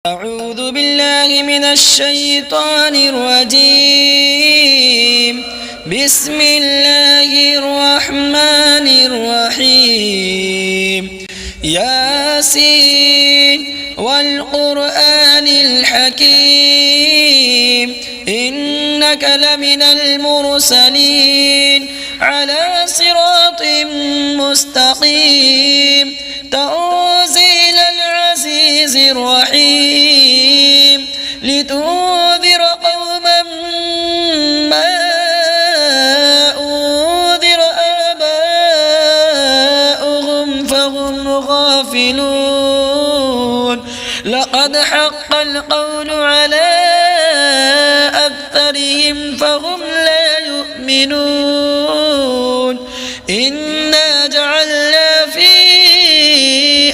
أعوذ بالله من الشيطان الرجيم. بسم الله الرحمن الرحيم. ياسين والقرآن الحكيم إنك لمن المرسلين على صراط مستقيم تنزيل العزيز الرحيم لتنذر قوما ما أنذر آباؤهم فهم غافلون. لقد حق القول على أكثرهم فهم لا يؤمنون. إنا جعلنا في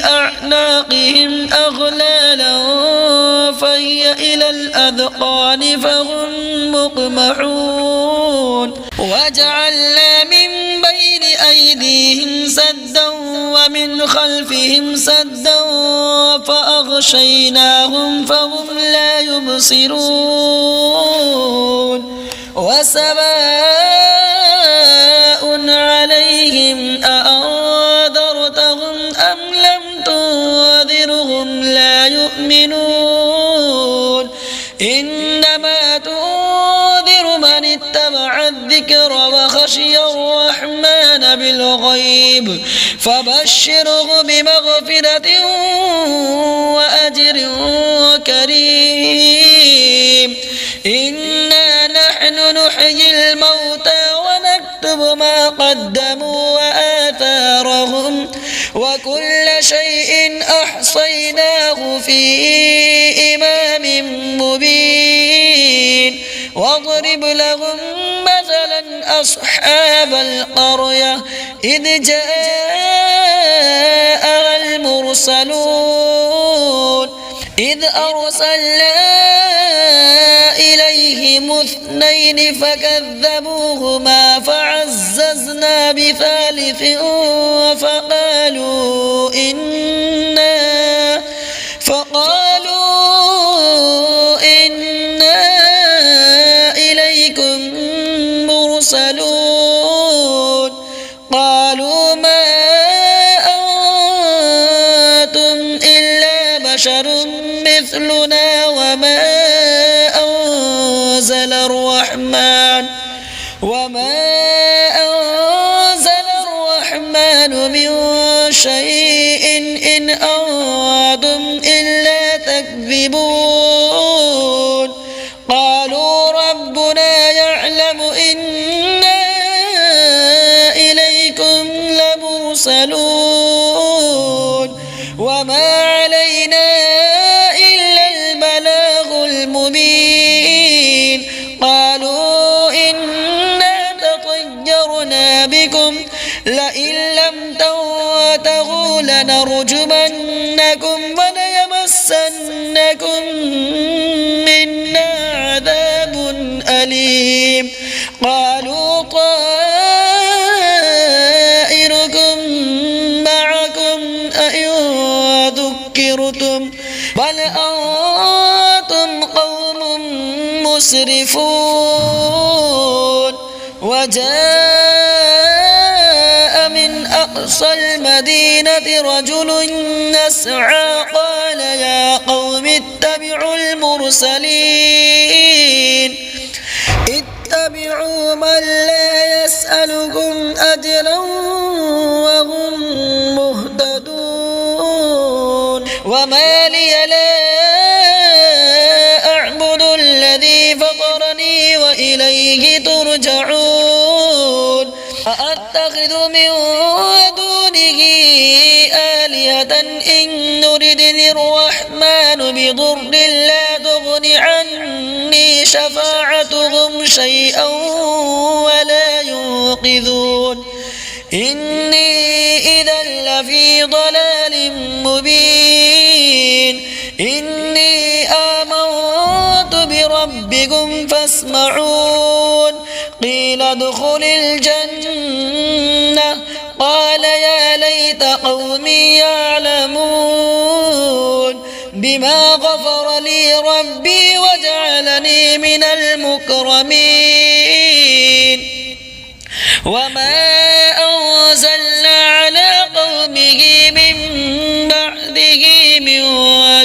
أعناقهم أغلالا فهي إلى الأذقان فهم مقمحون. وجعلنا من بين أيديهم سدا ومن خلفهم سدا فأغشيناهم فهم لا يبصرون. وسواء عليهم أأنذرتهم أم لم تنذرهم لا يؤمنون. إنما تنذر من اتبع الذكر وخشي الرحمن بالغيب فبشره بمغفرة وأجر كريم. إنا نحن نحيي الموتى ونكتب ما قدموا وآثارهم وكل شيء أحصيناه في إمام مبين. واضرب لهم مثلا أصحاب القرية إذ جاءها المرسلون إذ أرسلنا إليهم اثنين فكذبوهما فعززنا بثالث فقالوا إنا إليكم مرسلون. قالوا ما أنتم إلا بشر مثلنا وما أنزل الرحمن من شيء إن أنتم إلا تكذبون. قالوا ربنا يعلم إنا إليكم لمرسلون وما علينا إلا البلاغ المبين. قالوا إنا تطيرنا بكم لئن لم تنتهوا لنرجمنكم وليمسنكم منا عذاب أليم. قالوا طائركم معكم أئن ذكرتم بل أنتم قوم مسرفون. وجاء من أقصى المدينة رجل يسعى قال يا قوم اتبعوا المرسلين اتبعوا من لا يسألكم أجرا وهم مهتدون. وما لي لا أعبد الذي فطرني وإليه ترجعون. أأتخذ من دونه آلهة إن يردني الرحمن بضر لا تغن عني شفاعتهم شيئا ولا ينقذون. إني إذا لفي ضلال مبين. إني آمنت بربكم فاسمعون. قيل ادخل الجنة قال يا ليت قومي يعلمون. بما غفر لي ربي وجعلني من المكرمين وما أنزلنا على قومه من بعده من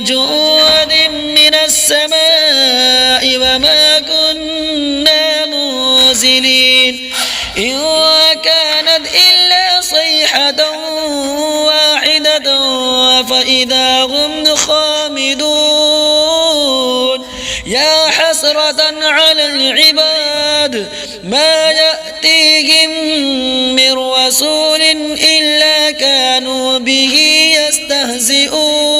جود من السماء وما كنا منزلين إن كانت إلا صيحة واحدة فإذا هم خامدون يا حسرة على العباد ما يأتيهم من رسول إلا كانوا به يستهزئون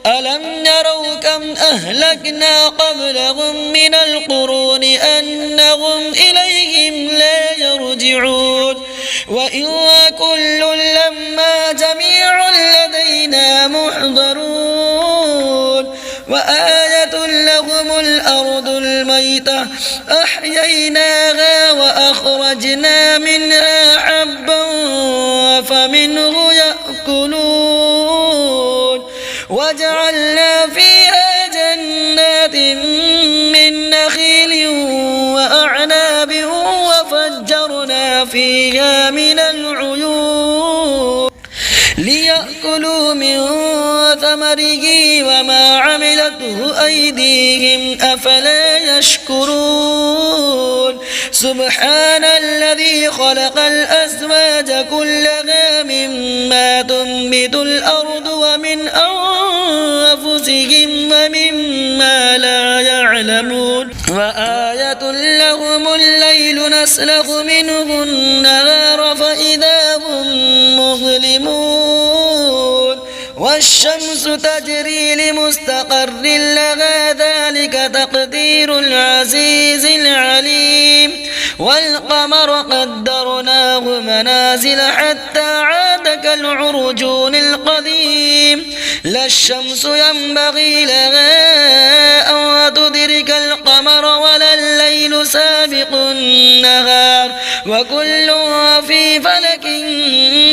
ألم يروا كم أهلكنا قبلهم من القرون أنهم إليهم لا يرجعون وإن كل لما جميع لدينا محضرون وآية لهم الأرض الميتة أحييناها وأخرجنا منها حبا فمنه يأكلون وجعلنا فيها جنات من نخيل وأعناب وفجرنا فيها من العيون ليأكلوا من ثمره وما عملته أيديهم أفلا يشكرون سبحان الذي خلق الأزواج كلها مما تنبت الأرض ومن أنفسهم ومما لا يعلمون وآية لهم الليل نسلخ منه النهار فإذا هم مظلمون والشمس تجري لمستقر لها ذلك تقدير العزيز العليم والقمر قدرناه منازل حتى عاد كالعرجون القديم لا الشمس ينبغي لها أن تدرك القمر ولا الليل سابق النهار وكل في فلك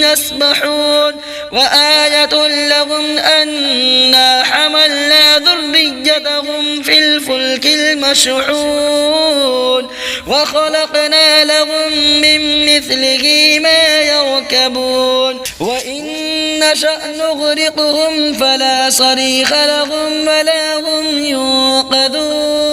يسبحون وآية لهم أنا حملنا ذريتهم في الفلك المشحون وخلقنا لهم من مثله ما يركبون وإن نشأ نغرقهم فلا صريخ لهم ولا هم ينقذون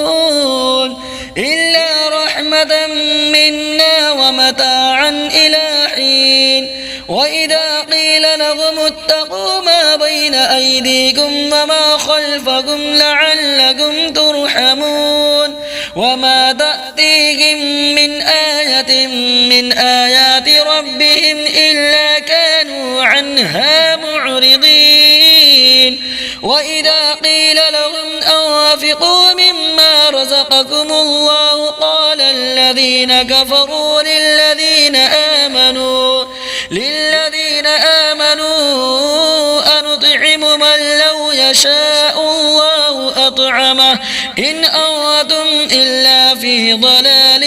إلا رحمة منا ومتاعا إلى حين وإذا قيل لهم اتقوا ما بين أيديكم وما خلفكم لعلكم ترحمون وما تأتيهم من آية من آيات ربهم إلا كانوا عنها معرضين وإذا قيل لهم أنفقوا مما رزقكم الله قال الذين كفروا للذين آمنوا أنطعم من لو يشاء الله أطعمه إن أنتم إلا في ضلال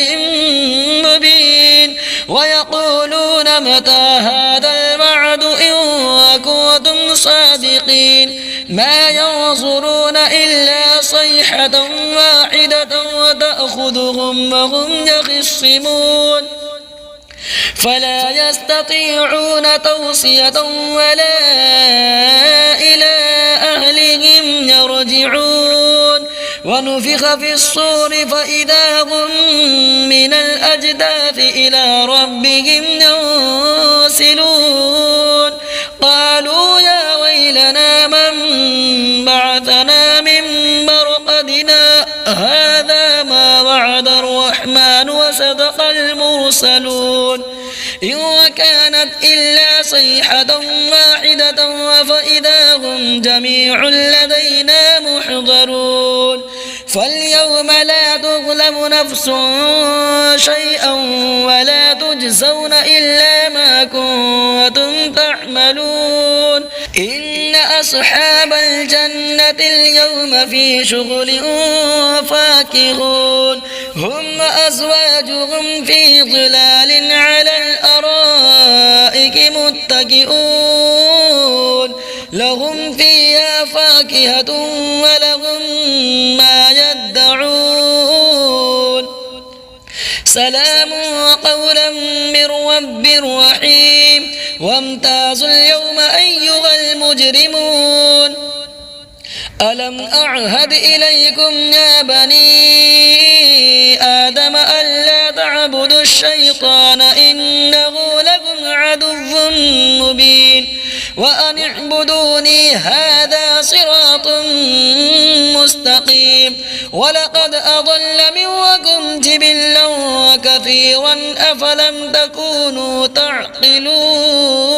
مبين ويقولون متى هذا الوعد إن كنتم صادقين ما ينظرون إلا صيحة واحدة وتأخذهم وهم يخصمون فلا يستطيعون توصية ولا إلى أهلهم يرجعون ونفخ في الصور فإذا هم من الأجداث إلى ربهم ينسلون قالوا يا ويلنا من بعثنا من مرقدنا هذا ما وعد الرحمن وصدق المرسلون إن كانت إلا صيحة واحدة فإذا هم جميع لدينا محضرون فاليوم لا تظلم نفس شيئا ولا تجزون إلا ما كنتم تعملون إن أصحاب الجنة اليوم في شغل فاكهون هم وأزواجهم في ظلال على الأرائك متكئون لهم فيها فاكهة ولهم ما يدعون سلام قولا من رب رحيم وامتازوا اليوم أيها المجرمون ألم أعهد إليكم يا بني آدم ألا تعبدوا الشيطان إنه لكم عدو مبين وأن اعبدوني هذا صراط مستقيم ولقد أضل منكم جبلا كثيرا أفلم تكونوا تعقلون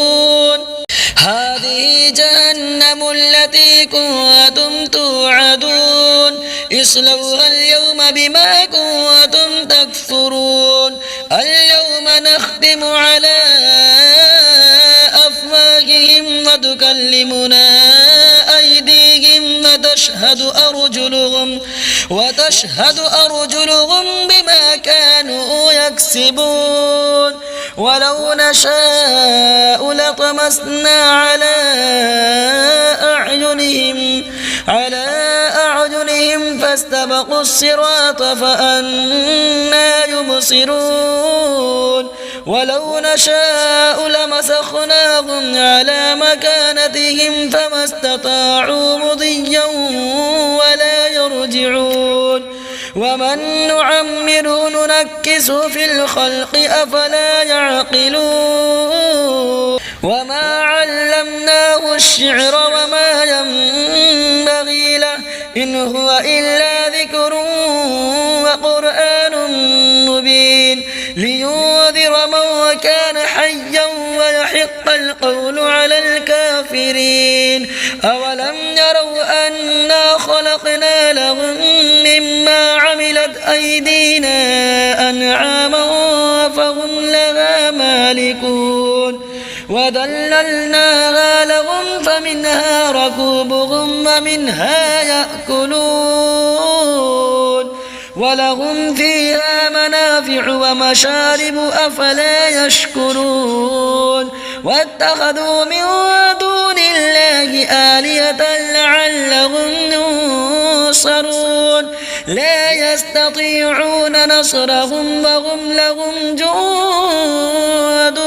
هذه جهنم التي كنتم توعدون اصلوها اليوم بما كنتم تكفرون اليوم نختم على أفواههم وتكلمنا أيديهم وتشهد أرجلهم بما كانوا يكسبون ولو نشاء لطمسنا على أعينهم فاستبقوا الصراط فأنى يبصرون ولو نشاء لمسخناهم على مكانتهم فما استطاعوا مضيا ولا يرجعون ومن نعمره ننكسه في الخلق أفلا يعقلون وما علمناه الشعر وما ينبغي له إن هو إلا ذكر وقرآن مبين لينذر من كان حيا ويحق القول على الكافرين أولم يروا أنا خلقنا لهم مما عملت أيدينا أنعاما فهم لها مالكون وذللناها لهم فمنها ركوبهم ومنها يأكلون ولهم فيها منافع ومشارب أفلا يشكرون واتخذوا من دون الله آلهة لعلهم ينصرون لا يستطيعون نصرهم وهم لهم جند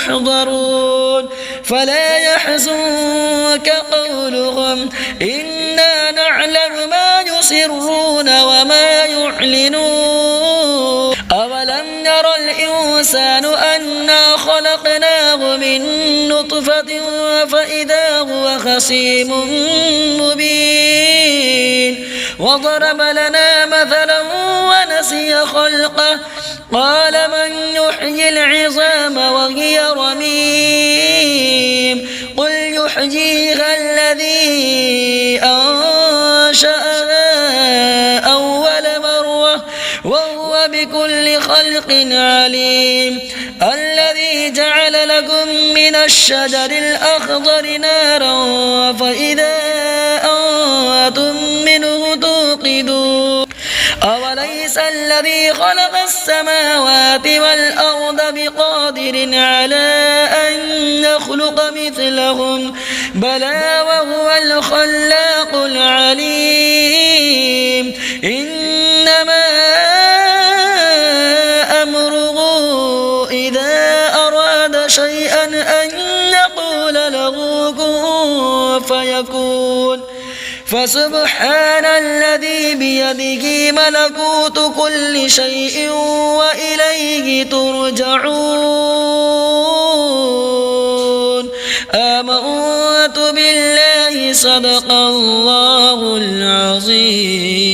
محضرون فلا يحزنك قولهم إنا نعلم ما يسرون وما يعلنون أولم ير الإنسان أنا خلقناه من نطفة فإذا هو خصيم مبين وضرب لنا مثلا ونسي خلقه قال من يحيي العظام وهي رميم قل يحييها الذي أنشأها أول مرة وهو بكل خلق عليم الذي جعل لكم من الشجر الأخضر نارا فإذا أنتم منه توقدون أوليس الذي خلق السماوات والأرض بقادر على أن يخلق مثلهم بلى وهو الخلاق العليم إنما أمره إذا أراد شيئا أن يقول له كن فيكون فسبحان الذي بيده ملكوت كل شيء وإليه ترجعون آمنت بالله صدق الله العظيم.